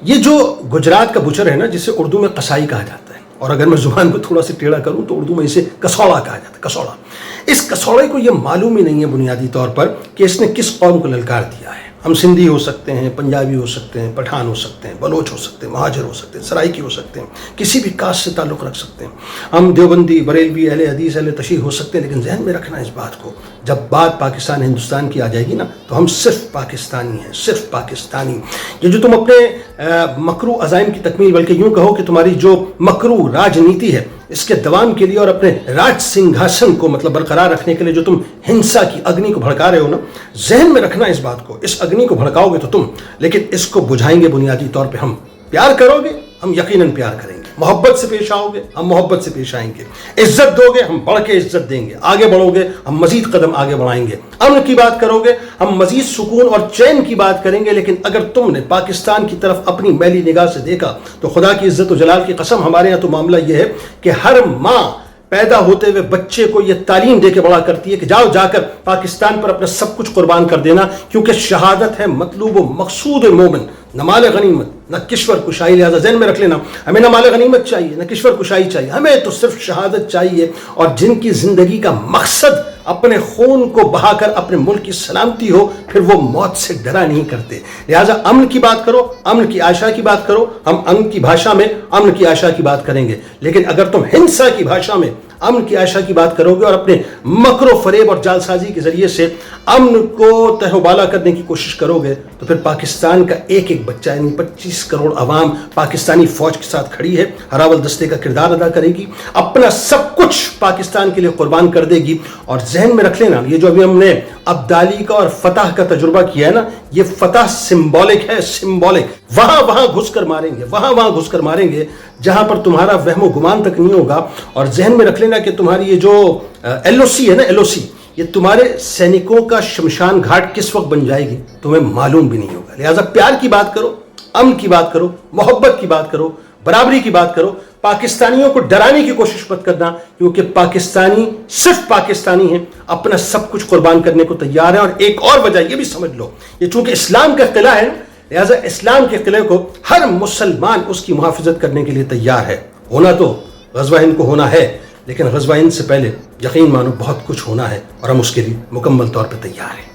یہ جو گجرات کا بچر ہے نا، جسے اردو میں قصائی کہا جاتا ہے، اور اگر میں زبان کو تھوڑا سا ٹیڑھا کروں تو اردو میں اسے کسوڑا کہا جاتا ہے، کسوڑا۔ اس کسوڑے کو یہ معلوم ہی نہیں ہے بنیادی طور پر کہ اس نے کس قوم کو للکار دیا ہے۔ ہم سندھی ہو سکتے ہیں، پنجابی ہو سکتے ہیں، پٹھان ہو سکتے ہیں، بلوچ ہو سکتے ہیں، مہاجر ہو سکتے ہیں، سرائکی ہو سکتے ہیں، کسی بھی کاسٹ سے تعلق رکھ سکتے ہیں، ہم دیوبندی، بریلوی، اہل حدیث، اہل تشیع ہو سکتے ہیں، لیکن ذہن میں رکھنا اس بات کو، جب بات پاکستان ہندوستان کی آ جائے گی نا، تو ہم صرف پاکستانی ہیں، صرف پاکستانی۔ یہ جو تم اپنے مکرو عزائم کی تکمیل، بلکہ یوں کہو کہ تمہاری جو مکرو راجنیتی ہے، اس کے دوام کے لیے اور اپنے راج سنگھاسن کو مطلب برقرار رکھنے کے لیے جو تم ہنسا کی اگنی کو بھڑکا رہے ہو نا، ذہن میں رکھنا اس بات کو، اس اگنی کو بھڑکاؤ گے تو تم، لیکن اس کو بجھائیں گے بنیادی طور پہ ہم۔ پیار کرو گے، ہم یقیناً پیار کریں گے، محبت سے پیش آؤ گے، ہم محبت سے پیش آئیں گے، عزت دو گے، ہم بڑھ کے عزت دیں گے، آگے بڑھو گے، ہم مزید قدم آگے بڑھائیں گے، امن کی بات کرو گے، ہم مزید سکون اور چین کی بات کریں گے۔ لیکن اگر تم نے پاکستان کی طرف اپنی میلی نگاہ سے دیکھا تو خدا کی عزت و جلال کی قسم، ہمارے یہاں تو معاملہ یہ ہے کہ ہر ماں پیدا ہوتے ہوئے بچے کو یہ تعلیم دے کے بڑا کرتی ہے کہ جاؤ جا کر پاکستان پر اپنا سب کچھ قربان کر دینا، کیونکہ شہادت ہے مطلوب و مقصود مومن، نہ مال غنیمت نہ کشور کشائی۔ لہذا ذہن میں رکھ لینا، ہمیں نہ مال غنیمت چاہیے نہ کشور کشائی چاہیے، ہمیں تو صرف شہادت چاہیے۔ اور جن کی زندگی کا مقصد اپنے خون کو بہا کر اپنے ملک کی سلامتی ہو، پھر وہ موت سے ڈرا نہیں کرتے۔ لہذا امن کی بات کرو، امن کی عائشہ کی بات کرو، ہم امن کی بھاشا میں امن کی عائشہ کی بات کریں گے۔ لیکن اگر تم ہنسا کی بھاشا میں امن کی عائشہ کی بات کرو گے اور اپنے مکر و فریب اور جال سازی کے ذریعے سے امن کو تہو بالا کرنے کی کوشش کرو گے، تو پھر پاکستان کا ایک ایک بچہ، یعنی 25 کروڑ عوام پاکستانی فوج کے ساتھ کھڑی ہے، ہراول دستے کا کردار ادا کرے گی، اپنا سب کچھ پاکستان کے لیے قربان کر دے گی۔ اور ذہن میں رکھ لینا، یہ جو ابھی ہم نے ابدالی کا اور فتح کا تجربہ کیا ہے نا، یہ فتح سمبولک ہے، سمبولک۔ وہاں گھس کر ماریں گے، وہاں گھس کر ماریں گے جہاں پر تمہارا وہم و گمان تک نہیں ہوگا۔ اور ذہن میں رکھ لینا کہ تمہاری یہ جو ایل او سی ہے نا، ایل او سی، یہ تمہارے سینکوں کا شمشان گھاٹ کس وقت بن جائے گی تمہیں معلوم بھی نہیں ہوگا۔ لہٰذا پیار کی بات کرو، امن کی بات کرو، محبت کی بات کرو، برابری کی بات کرو، پاکستانیوں کو ڈرانے کی کوشش مت کرنا، کیونکہ پاکستانی صرف پاکستانی ہیں، اپنا سب کچھ قربان کرنے کو تیار ہیں۔ اور ایک اور وجہ یہ بھی سمجھ لو، یہ چونکہ اسلام کا قلعہ ہے، لہذا اسلام کے قلعے کو ہر مسلمان اس کی محافظت کرنے کے لیے تیار ہے۔ ہونا تو غزوہ ہند کو ہونا ہے، لیکن غزوہ ہند سے پہلے یقین مانو بہت کچھ ہونا ہے، اور ہم اس کے لیے مکمل طور پہ تیار ہیں۔